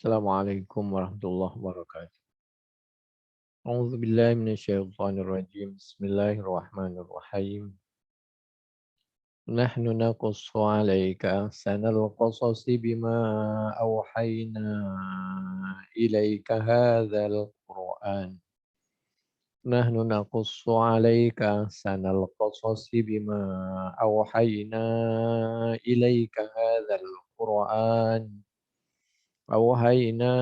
Assalamualaikum warahmatullahi wabarakatuh. A'udzu billahi minasyaitonir rajim. Bismillahirrahmanirrahim. Nahnu naqussu 'alaika ahsanal qasasi bima awhayna ilaika hadzal Qur'an. Nahnu naqussu 'alaika ahsanal qasasi bima awhayna ilaika hadzal Qur'an. أوحينا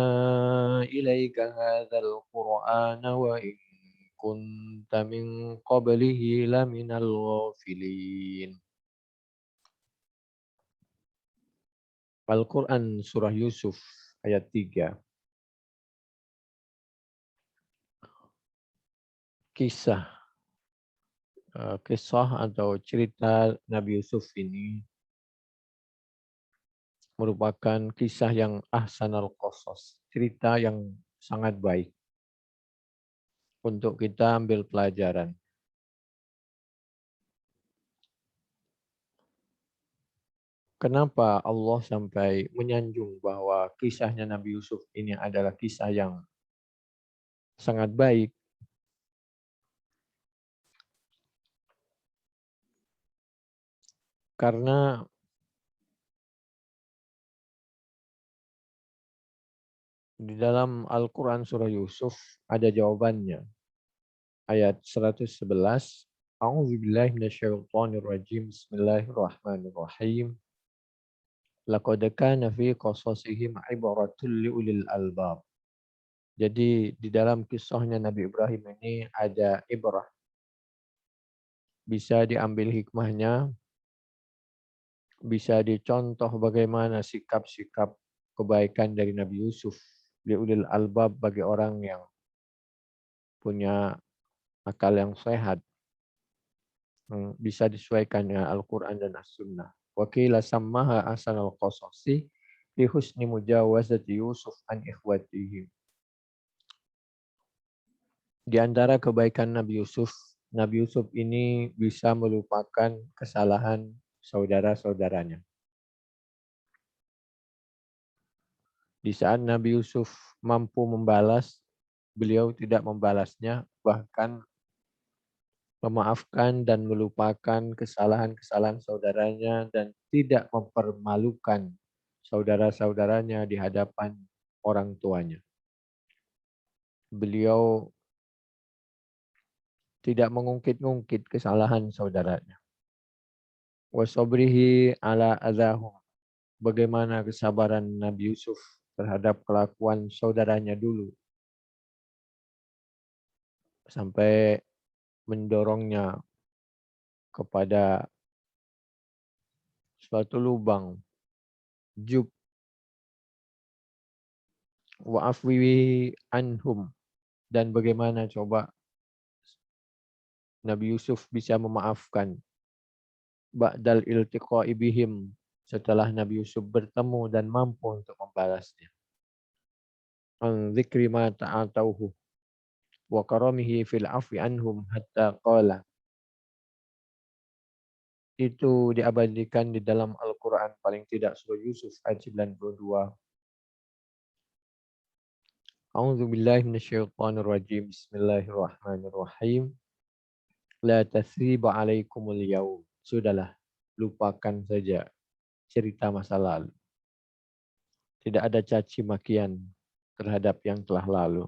إليك هذا القرآن وإن كنت من قبله لمن الغافلين. Al-Quran Surah Yusuf ayat 3. Kisah kisah atau cerita Nabi Yusuf ini merupakan kisah yang ahsanal qasas, cerita yang sangat baik untuk kita ambil pelajaran. Kenapa Allah sampai menyanjung bahwa kisahnya Nabi Yusuf ini adalah kisah yang sangat baik? Karena di dalam Al-Quran Surah Yusuf ada jawabannya. Ayat 111. A'udzubillahi minasyaitonirrajim. Bismillahirrahmanirrahim. Laqad kana fi qasasihim ibratul liulil albab. Jadi di dalam kisahnya Nabi Ibrahim ini ada ibrah. Bisa diambil hikmahnya, bisa dicontoh bagaimana sikap-sikap kebaikan dari Nabi Yusuf. Liulil albab bagi orang yang punya akal yang sehat, bisa disesuaikan dengan Al-Quran dan As-Sunnah. Wakila sammaha ahsanal qasasi li husni mujawazati Yusuf an ikhwatihim. Di antara kebaikan Nabi Yusuf ini bisa melupakan kesalahan saudara-saudaranya. Di saat Nabi Yusuf mampu membalas, beliau tidak membalasnya, bahkan memaafkan dan melupakan kesalahan-kesalahan saudaranya dan tidak mempermalukan saudara-saudaranya di hadapan orang tuanya. Beliau tidak mengungkit-ungkit kesalahan saudaranya. Wasabrihi ala adahum. Bagaimana kesabaran Nabi Yusuf terhadap kelakuan saudaranya dulu, sampai mendorongnya kepada suatu lubang, jub, wa afwi anhum, dan bagaimana coba Nabi Yusuf bisa memaafkan ba'dal iltiqa'i bihim, setelah Nabi Yusuf bertemu dan mampu untuk membalasnya. An dzikri ma ta'atauhu wa karamihi fil afwi anhum hatta qala. Itu diabadikan di dalam Al-Quran, paling tidak surah Yusuf ayat 92. A'udzu billahi minasyaitonir rajim. Bismillahirrahmanirrahim. La tathriba 'alaikumul yaum. Sudahlah, lupakan saja cerita masa lalu. Tidak ada caci makian terhadap yang telah lalu.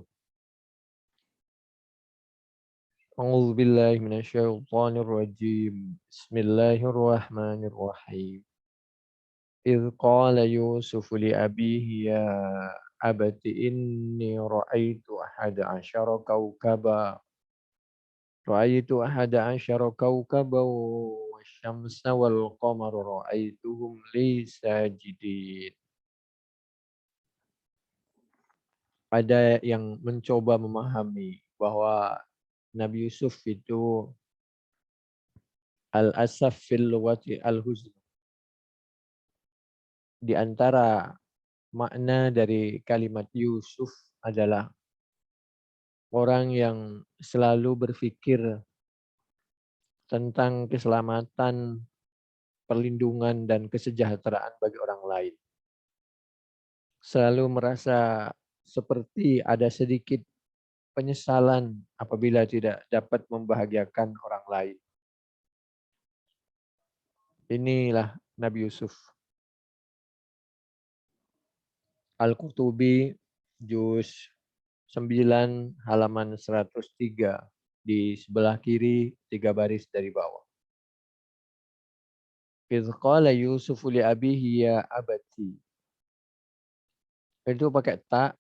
A'udzu billahi minasyaitonir rajim. Bismillahirrahmanirrahim. إذ قال يوسف لأبيه يا أبت إني رأيت أحد عشر كوكبا والشمس والقمر رأيتهم لي ساجدين. Ada yang mencoba memahami bahwa Nabi Yusuf itu al-asaf fil lughati al-huzn. Di antara makna dari kalimat Yusuf adalah orang yang selalu berpikir tentang keselamatan, perlindungan, dan kesejahteraan bagi orang lain. selalu merasa seperti ada sedikit penyesalan apabila tidak dapat membahagiakan orang lain. Inilah Nabi Yusuf. Al-Qurtubi juz 9 halaman 103 di sebelah kiri 3 baris dari bawah. Idz qala Yusuf li abihi ya abati. Itu pakai tak.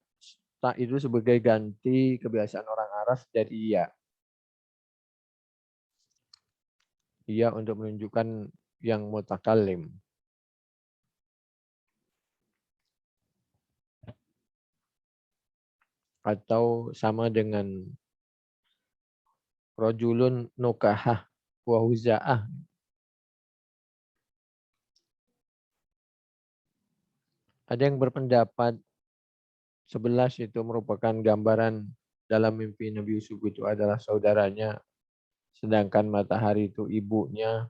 Tak itu sebagai ganti kebiasaan orang Arab dari ya. Ya untuk menunjukkan yang mutakallim. Atau sama dengan rajulun nukahah wa huza'ah. Ada yang berpendapat 11 itu merupakan gambaran dalam mimpi Nabi Yusuf itu adalah saudaranya, sedangkan matahari itu ibunya,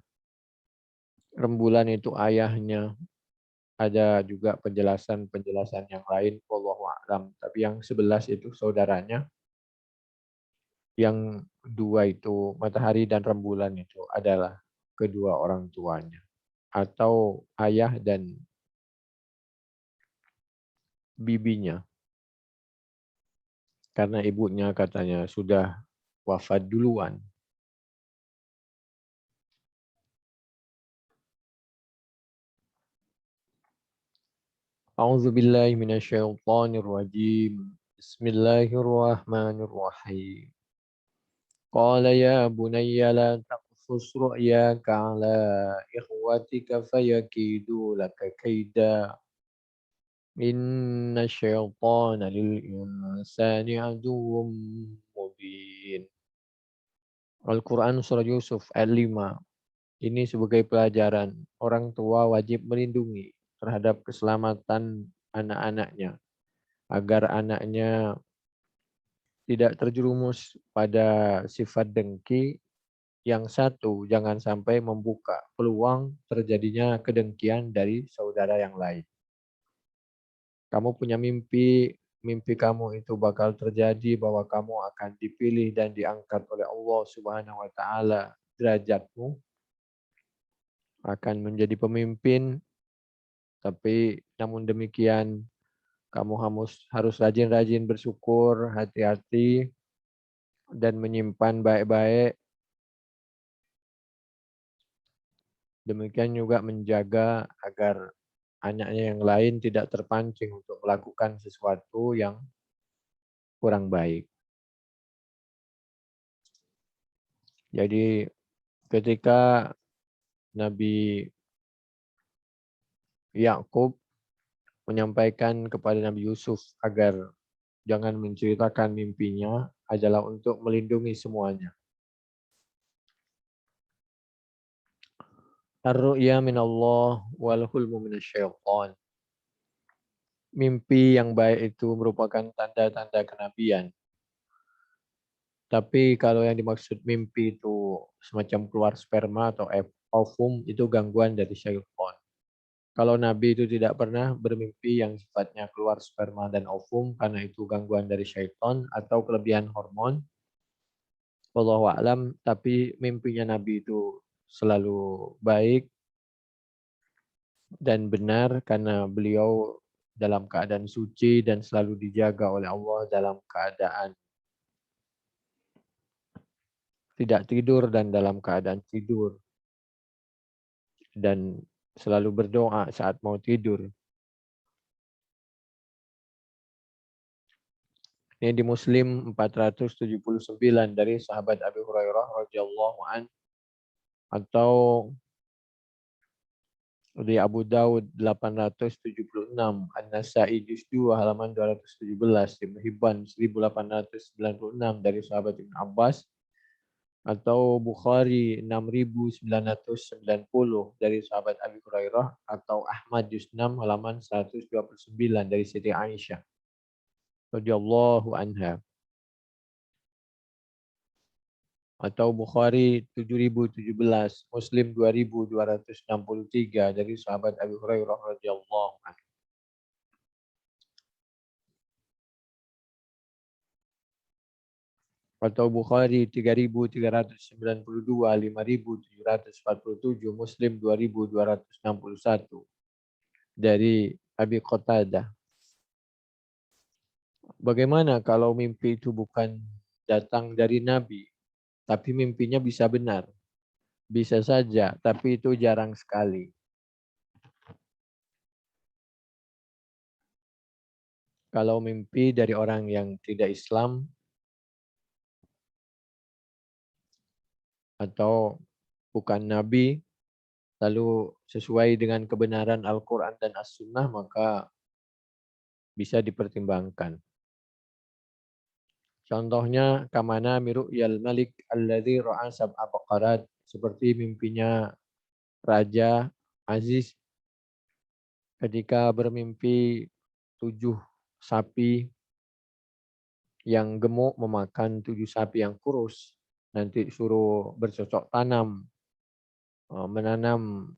rembulan itu ayahnya. Ada juga penjelasan-penjelasan yang lain, wallahu a'lam. Tapi yang 11 itu saudaranya, yang 2 itu matahari dan rembulan itu adalah kedua orang tuanya. Atau ayah dan bibinya. Karena ibunya katanya sudah wafat duluan. A'udzu billahi minasyaitonir rajim. Bismillahirrahmanirrahim. Qala ya bunayya la taqsus ru'yaka 'ala ikhwatika fayakidu laka kaida. Inna syaitana lil insani aduwwum mubin. Al-Quran Surah Yusuf ayat 5. Ini sebagai pelajaran, orang tua wajib melindungi terhadap keselamatan anak-anaknya, agar anaknya tidak terjerumus pada sifat dengki. Yang satu, jangan sampai membuka peluang terjadinya kedengkian dari saudara yang lain. Kamu punya mimpi, mimpi kamu itu bakal terjadi bahwa kamu akan dipilih dan diangkat oleh Allah Subhanahu wa taala, derajatmu akan menjadi pemimpin, tapi namun demikian kamu harus rajin-rajin bersyukur, hati-hati dan menyimpan baik-baik. Demikian juga menjaga agar anaknya yang lain tidak terpancing untuk melakukan sesuatu yang kurang baik. Jadi ketika Nabi Yakub menyampaikan kepada Nabi Yusuf agar jangan menceritakan mimpinya adalah untuk melindungi semuanya. Ar-ru'ya minallah wal hulmu minasyaitan. Mimpi yang baik itu merupakan tanda-tanda kenabian. Tapi kalau yang dimaksud mimpi itu semacam keluar sperma atau ovum, itu gangguan dari syaitan. Kalau Nabi itu tidak pernah bermimpi yang sifatnya keluar sperma dan ovum karena itu gangguan dari syaitan atau kelebihan hormon. Wallahu a'lam, tapi mimpinya Nabi itu selalu baik dan benar karena beliau dalam keadaan suci dan selalu dijaga oleh Allah dalam keadaan tidak tidur dan dalam keadaan tidur, dan selalu berdoa saat mau tidur. Ini di Muslim 479 dari sahabat Abi Hurairah radhiyallahu an, atau di Abu Daud 876, An-Nasa'i juz 2 halaman 217, Ibnu Hibban 1896 dari sahabat Ibnu Abbas, atau Bukhari 6990 dari sahabat Abi Hurairah, atau Ahmad juz 6 halaman 129 dari Siti Aisyah radhiyallahu anha, atau Bukhari 7017, Muslim 2263 dari sahabat Abi Hurairah radhiyallahu anhu. Atau Bukhari 3.392, 5.747, Muslim 2.261 dari Abi Qatadah. Bagaimana kalau mimpi itu bukan datang dari Nabi, tapi mimpinya bisa benar? Bisa saja, tapi itu jarang sekali. Kalau mimpi dari orang yang tidak Islam atau bukan Nabi, lalu sesuai dengan kebenaran Al-Quran dan As-Sunnah, maka bisa dipertimbangkan. Contohnya, kamana miru'yal malik alladhi ra'a sab'a baqarat, seperti mimpinya Raja Aziz ketika bermimpi 7 sapi yang gemuk memakan 7 sapi yang kurus. Nanti suruh bercocok tanam, menanam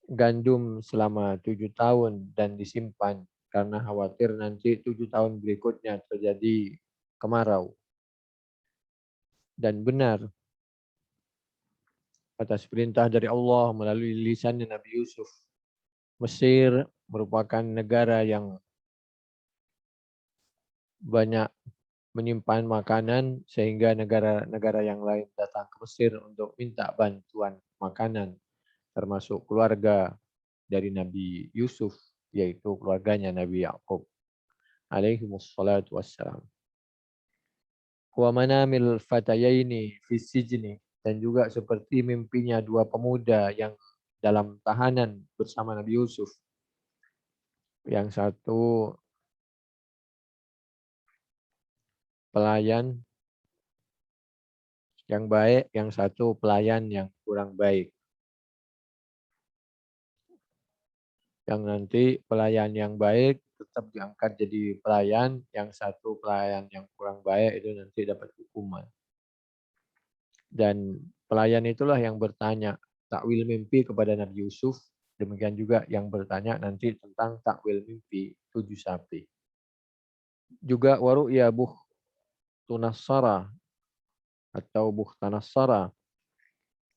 gandum selama 7 tahun dan disimpan karena khawatir nanti 7 tahun berikutnya terjadi kemarau. Dan benar, atas perintah dari Allah melalui lisannya Nabi Yusuf, Mesir merupakan negara yang banyak menyimpan makanan sehingga negara-negara yang lain datang ke Mesir untuk minta bantuan makanan, termasuk keluarga dari Nabi Yusuf, yaitu keluarganya Nabi Yakub alaihi wassalatu wassalam. Wa manamil fatayaini fi sijni, dan juga seperti mimpinya dua pemuda yang dalam tahanan bersama Nabi Yusuf. Yang satu pelayan yang baik, yang satu pelayan yang kurang baik. Yang nanti pelayan yang baik tetap diangkat jadi pelayan, yang satu pelayan yang kurang baik itu nanti dapat hukuman. Dan pelayan itulah yang bertanya takwil mimpi kepada Nabi Yusuf. Demikian juga yang bertanya nanti tentang takwil mimpi 7 sapi. Juga waru'ya buh tunassara atau buh tanassara.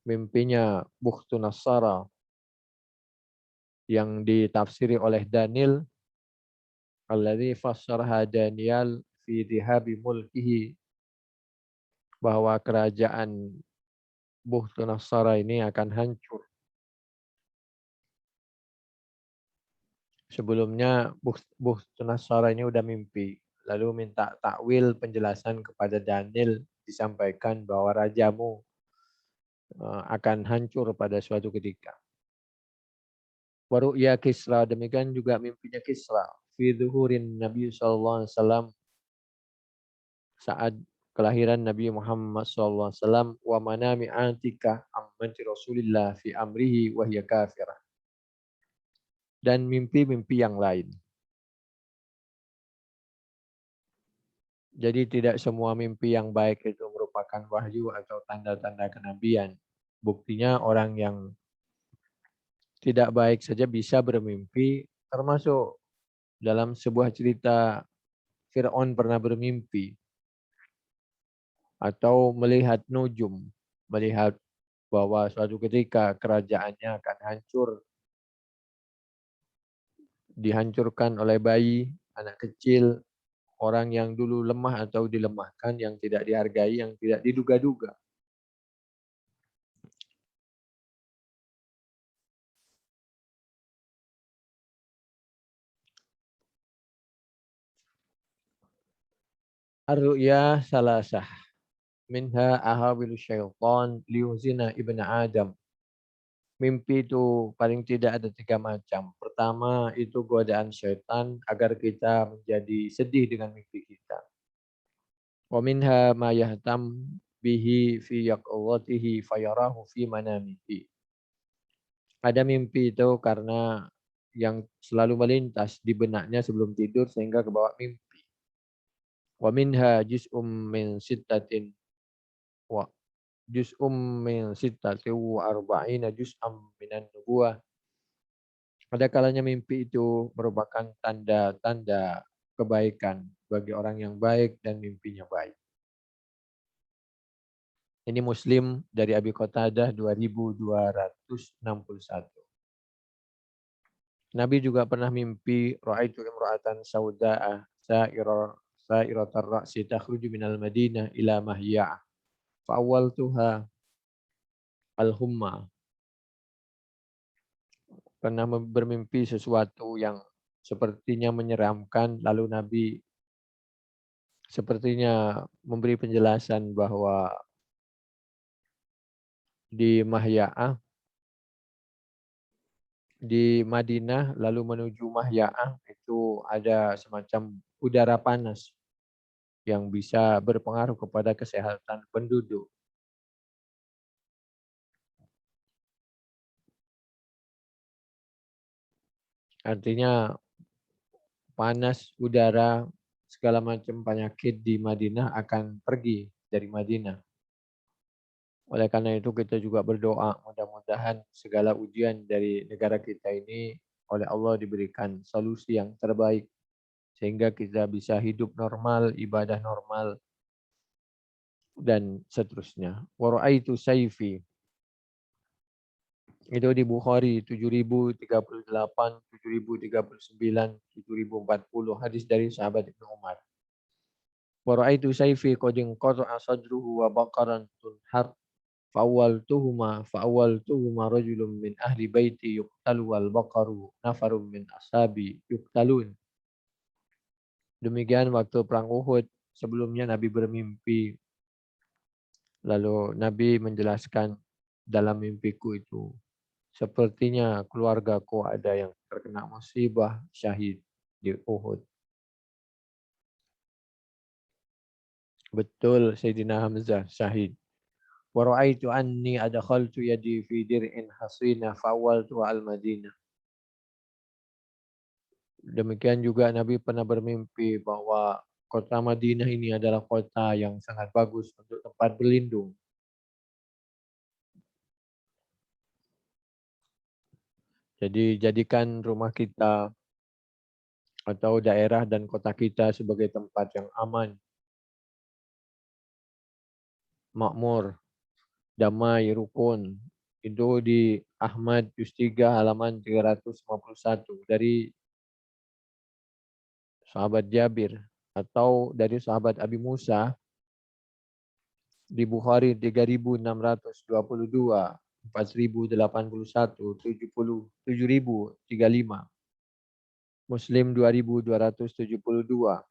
Mimpinya buh tunassara yang ditafsiri oleh Daniel. Alladzi fassaraha Daniel fi dhihabi mulkihi, bahwa kerajaan Buhtun Nassara ini akan hancur. Sebelumnya Buhtun Nassara ini udah mimpi, lalu minta takwil penjelasan kepada Daniel, disampaikan bahwa rajamu akan hancur pada suatu ketika. Waru'ya Kisra, demikian juga mimpinya Kisra. Fi dhuhurin Nabi SAW, saat kelahiran Nabi Muhammad SAW, wa manami Atikah ammati Rasulillah fi amrihi wa hiya kafirah. Dan mimpi-mimpi yang lain. Jadi tidak semua mimpi yang baik itu merupakan wahyu atau tanda-tanda kenabian. Buktinya orang yang tidak baik saja bisa bermimpi, termasuk dalam sebuah cerita Fir'aun pernah bermimpi atau melihat nujum, melihat bahwa suatu ketika kerajaannya akan hancur, dihancurkan oleh bayi, anak kecil, orang yang dulu lemah atau dilemahkan, yang tidak dihargai, yang tidak diduga-duga. Ar-ru'ya salasah. Minha ahawilu syaitan liuzina ibn Adam. Mimpi itu paling tidak ada 3 macam. Pertama itu godaan syaitan agar kita menjadi sedih dengan mimpi kita. Wa minha ma yahtam bihi fi yaqawatihi fayarahu fi manamihi. Ada mimpi itu karena yang selalu melintas di benaknya sebelum tidur sehingga kebawa mimpi. Wa minha juz'um min sittatin wa min sittati wa arba'ina juz'am minan nubuwah. Ada kalanya mimpi itu merupakan tanda-tanda kebaikan bagi orang yang baik dan mimpinya baik. Ini Muslim dari Abi Qatadah 2261. Nabi juga pernah mimpi ra'aitu imra'atan sauda'ah sa'iratar ra'si takhruju minal Madinah ila Mahya'ah. Fa'awwaltuha al-humma. Pernah bermimpi sesuatu yang sepertinya menyeramkan, lalu Nabi sepertinya memberi penjelasan bahwa di Mahya'ah, di Madinah lalu menuju Mahya'ah itu ada semacam udara panas yang bisa berpengaruh kepada kesehatan penduduk. Artinya panas udara, segala macam penyakit di Madinah akan pergi dari Madinah. Oleh karena itu kita juga berdoa mudah-mudahan segala ujian dari negara kita ini oleh Allah diberikan solusi yang terbaik sehingga kita bisa hidup normal, ibadah normal dan seterusnya. Wa ra'aitu sayfi. Itu di Bukhari 7038, 7039, 7040 hadis dari sahabat Ibnu Umar. Wa ra'aitu sayfi qad inqata'a sadruhu wa baqaran tunhar fa'awwaltuhuma rajulun min ahli baiti yuqtalu wal baqaru nafarun min ashabi yuqtalun. Demikian waktu perang Uhud, sebelumnya Nabi bermimpi. Lalu Nabi menjelaskan dalam mimpiku itu, sepertinya keluargaku ada yang terkena musibah syahid di Uhud. Betul Sayyidina Hamzah syahid. Wa ra'aitu anni adkhaltu yadi fi dir'in hasina fawaltu al-Madinah. Demikian juga Nabi pernah bermimpi bahwa kota Madinah ini adalah kota yang sangat bagus untuk tempat berlindung. Jadi jadikan rumah kita atau daerah dan kota kita sebagai tempat yang aman, makmur, damai, rukun. Itu di Ahmad Juz 3 halaman 351 dari sahabat Jabir atau dari sahabat Abi Musa di Bukhari 3622, 4081, 70, 7035. Muslim 2272.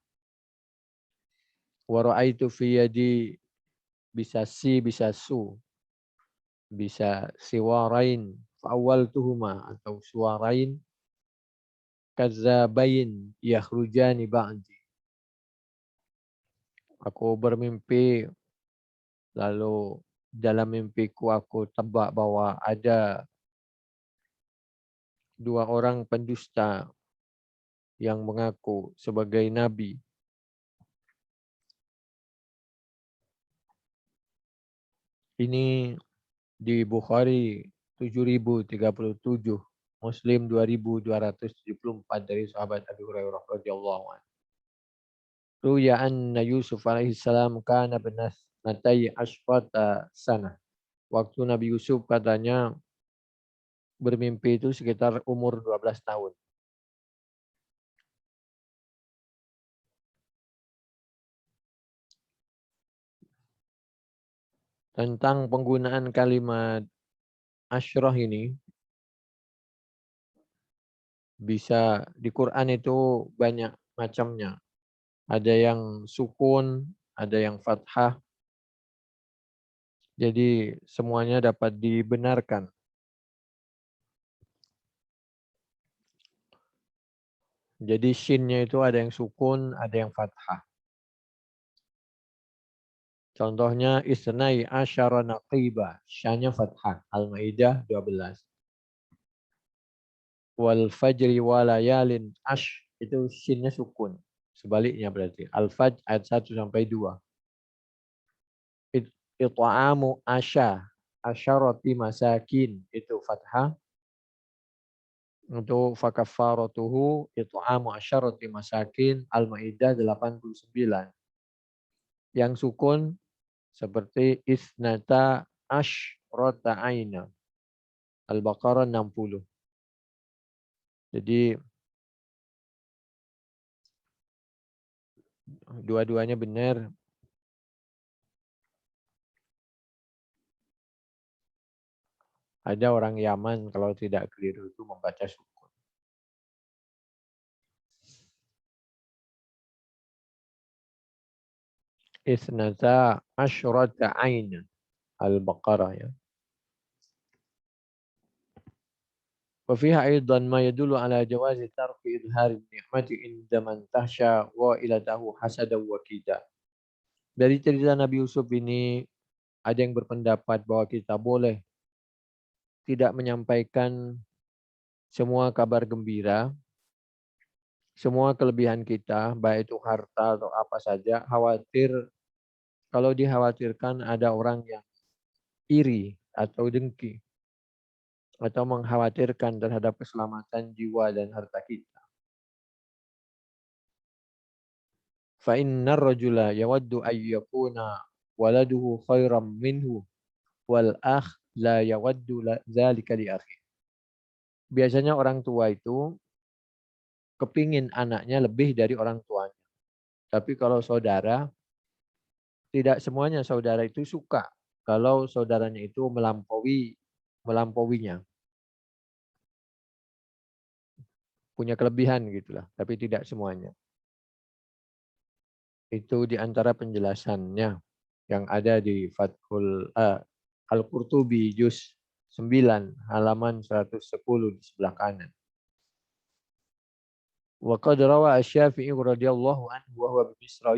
Wa ra'aitu fi yadi bisa si bisa su bisa siwarain fa'awwaltuhuma atau suwarain kadzabain yakhrujani ba'di. Aku bermimpi lalu dalam mimpiku aku tebak bahwa ada dua orang pendusta yang mengaku sebagai nabi. Ini di Bukhari 7037, Muslim 2274 dari sahabat Abi Hurairah radhiyallahu anhu. Ruya anna Yusuf alaihi salam kana natai asfata sana. Waktu Nabi Yusuf katanya bermimpi itu sekitar umur 12 tahun. Tentang penggunaan kalimat asyrah ini, bisa di Quran itu banyak macamnya. Ada yang sukun, ada yang fathah. Jadi semuanya dapat dibenarkan. Jadi shinnya itu ada yang sukun, ada yang fathah. Contohnya isnai asyara naqiba, syanya fathah. Al-Maidah 12. Wal fajri walayalin ash, itu shinnya sukun. Sebaliknya berarti. Al-Fajr ayat 1 sampai 2. It'amu asyarati masakin, itu fathah. Untuk fakaffaratuhu it'amu asyarati masakin, Al-Maidah 89. Yang sukun Seperti isnata asyrata aina. Al-Baqarah 60. Jadi dua-duanya benar. Ada orang Yaman kalau tidak keliru itu membaca sukun. Isnata asyrata aina. Al-Baqarah ya. وفيها أيضا ما يدل على جواز ترك إظهار النعمة عند من تخشى وإلته حسدا وكيدا. Dari cerita Nabi Yusuf ini ada yang berpendapat bahwa kita boleh tidak menyampaikan semua kabar gembira, semua kelebihan kita, baik itu harta atau apa saja, khawatir kalau dikhawatirkan ada orang yang iri atau dengki atau mengkhawatirkan terhadap keselamatan jiwa dan harta kita. Fa innar rajula yawaddu ay yakuna waladuhu khairan minhu wal akh la yawaddu dzalika li akhi. Biasanya orang tua itu kepingin anaknya lebih dari orang tuanya. Tapi kalau saudara, tidak semuanya saudara itu suka kalau saudaranya itu melampauinya, punya kelebihan gitulah, tapi tidak semuanya. Itu di antara penjelasannya yang ada di Al-Qurtubi juz 9 halaman 110 di sebelah kanan. Wa qad rawa Asy-Syafi'i radhiyallahu anhu wa huwa bimisra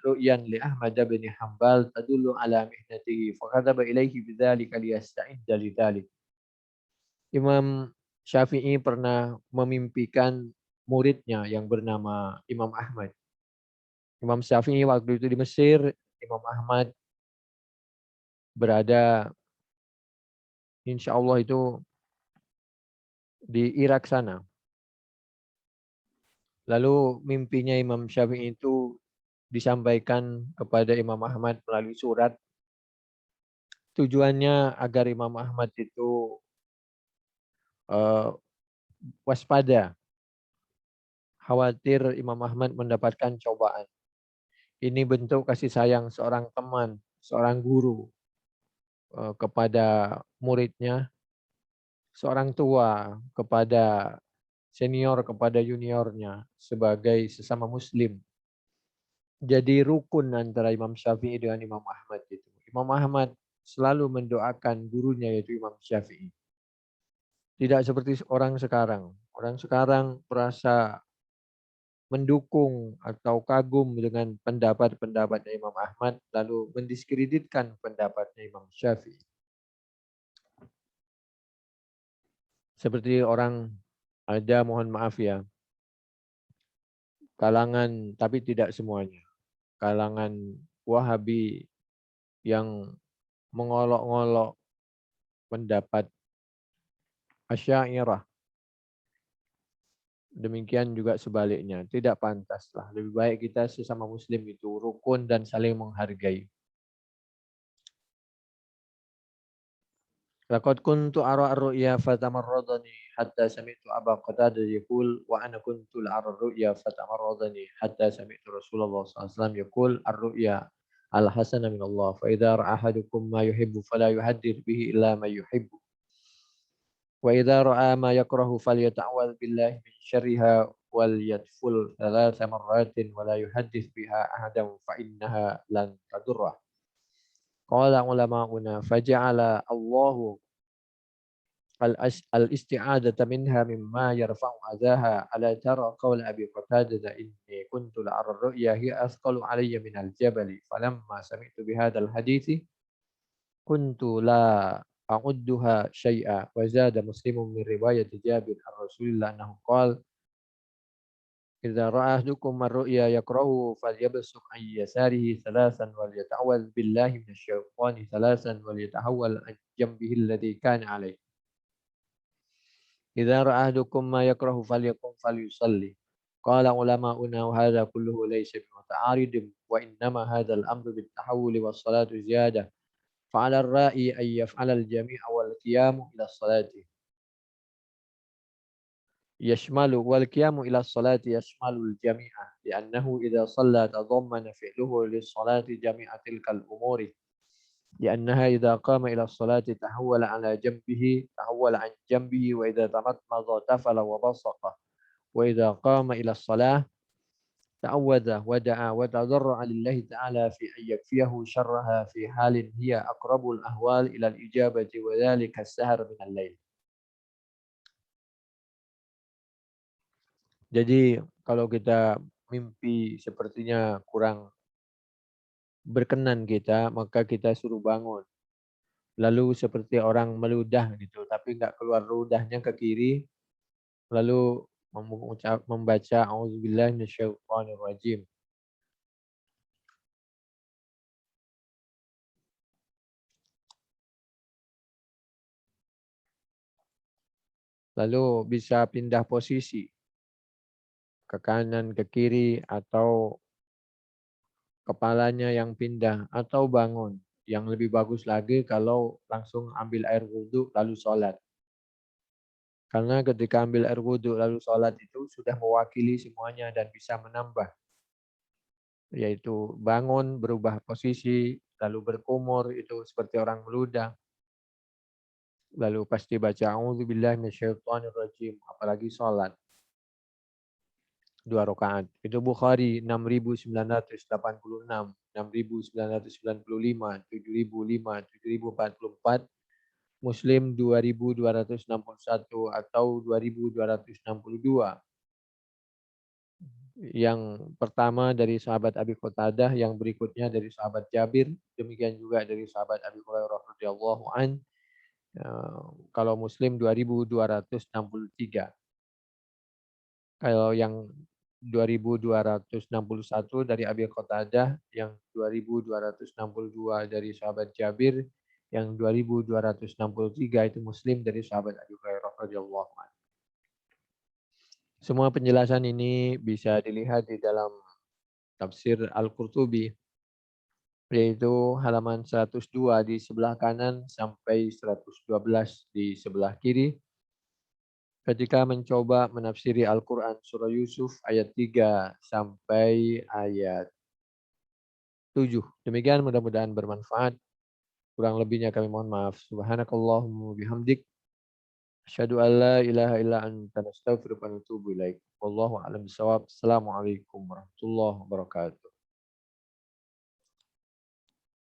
ru'yan li Ahmad bin Hanbal tadullu ala mihnatihi fa kataba ilaihi bidzalika liyasta'idda lidzalik. Imam Syafi'i pernah memimpikan muridnya yang bernama Imam Ahmad. Imam Syafi'i waktu itu di Mesir, Imam Ahmad berada insya Allah itu di Irak sana. Lalu mimpinya Imam Syafi'i itu disampaikan kepada Imam Ahmad melalui surat. Tujuannya agar Imam Ahmad itu uh, waspada, khawatir Imam Ahmad mendapatkan cobaan. Ini bentuk kasih sayang seorang teman, seorang guru kepada muridnya, seorang tua kepada senior kepada juniornya sebagai sesama muslim. Jadi rukun antara Imam Syafi'i dengan Imam Ahmad itu. Imam Ahmad selalu mendoakan gurunya yaitu Imam Syafi'i. Tidak seperti orang sekarang. Orang sekarang merasa mendukung atau kagum dengan pendapat-pendapatnya Imam Ahmad lalu mendiskreditkan pendapatnya Imam Syafi'i. Seperti orang ada, mohon maaf ya, kalangan tapi tidak semuanya. Kalangan Wahabi yang mengolok-olok pendapat Asy'ariyah. Demikian juga sebaliknya, tidak pantaslah. Lebih baik kita sesama muslim itu rukun dan saling menghargai. Laqad kuntu ara ar-ru'ya fatamarradani hatta sami'tu Aba Qatadah yaqul wa ana kuntu ara ar-ru'ya fatamarradani hatta sami'tu Rasulullah sallallahu alaihi wasallam yaqul ar-ru'ya al-hasanah min Allah fa idza ra'a ahadukum ma yuhibbu fala yuhaddith bihi illa ma yuhibbu wa idza ra'a ma yakrahu falyata'awwadz billahi min syarriha wal yadful thalatha marratin wa la yuhaddith biha ahadan fa innaha lan tadurrah. Qala ulama'una faja'ala Allahu al-isti'adata minha mimma yarfa'u adhaha ala tara qawla Abi Qatadah inni kuntu la'ara ar-ru'ya hiya athqalu alayya min al-jabali falamma sami'tu bihadzal hadithi kuntu la a'udduha syai'a wa zada Muslimun min riwayat Jabir ar-Rasulillah annahu qala idza ra'a ahadukum ar-ru'ya yakrahu falyabsuq an yasarihi thalathan wal yata'awwadh billahi minasy syaitani thalathan wal yatahawwal an jambihi alladhi kana alayhi. Idza ra'a ahadukum ma yakrahu falyaqum falyusalli. قال علماؤنا وهذا كله ليس بمتعارض وإنما هذا الأمر بالتحول والصلاة زيادة فعلى الرائي أن يفعل الجميع والقيام إلى الصلاة يشمل والقيام إلى الصلاة يشمل الجميع لأنه إذا صلى تضمن فعله للصلاة جميع تلك الأمور لأنها إذا قام إلى الصلاة تحول على جنبه تحول عن جنبه وإذا تمضمض تفل وبصق وإذا قام إلى الصلاة تعوذ ودعا وتضرع لله تعالى في أن يكفيه شرها في حال هي أقرب الأهوال إلى الإجابة وذلك السهر من الليل. Jadi kalau kita mimpi sepertinya kurang berkenan kita, maka kita suruh bangun. Lalu seperti orang meludah gitu, tapi nggak keluar ludahnya ke kiri, lalu membaca auzubillahi minasyaitonirrajim. Lalu bisa pindah posisi ke kanan, ke kiri, atau kepalanya yang pindah, atau bangun. Yang lebih bagus lagi kalau langsung ambil air wudhu lalu sholat. Karena ketika ambil air wudhu lalu sholat itu sudah mewakili semuanya dan bisa menambah. Yaitu bangun, berubah posisi, lalu berkumur, itu seperti orang meludah. Lalu pasti baca a'udzubillahi minasyaitonirrajim, apalagi sholat. 2 rakaat. Itu Bukhari 6986, 6995, 7005, 7044, Muslim 2261 atau 2262. Yang pertama dari sahabat Abi Qatadah, yang berikutnya dari sahabat Jabir, demikian juga dari sahabat Abi Hurairah radhiyallahu an. Kalau Muslim 2263. Kalau yang 2261 dari Abi Qatadah, yang 2262 dari sahabat Jabir, yang 2263 itu Muslim dari sahabat Abi Hurairah radhiyallahu anhu. Semua penjelasan ini bisa dilihat di dalam tafsir Al-Qurtubi, yaitu halaman 102 di sebelah kanan sampai 112 di sebelah kiri. Ketika mencoba menafsiri Al-Quran surah Yusuf ayat 3 sampai ayat 7. Demikian mudah-mudahan bermanfaat. Kurang lebihnya kami mohon maaf. Subhanakallahumma bihamdik. Asyhadu an la ilaha illa anta nastaghfiruka wa natubu ilaik. Wallahu a'lam bishawab. Assalamualaikum warahmatullahi wabarakatuh.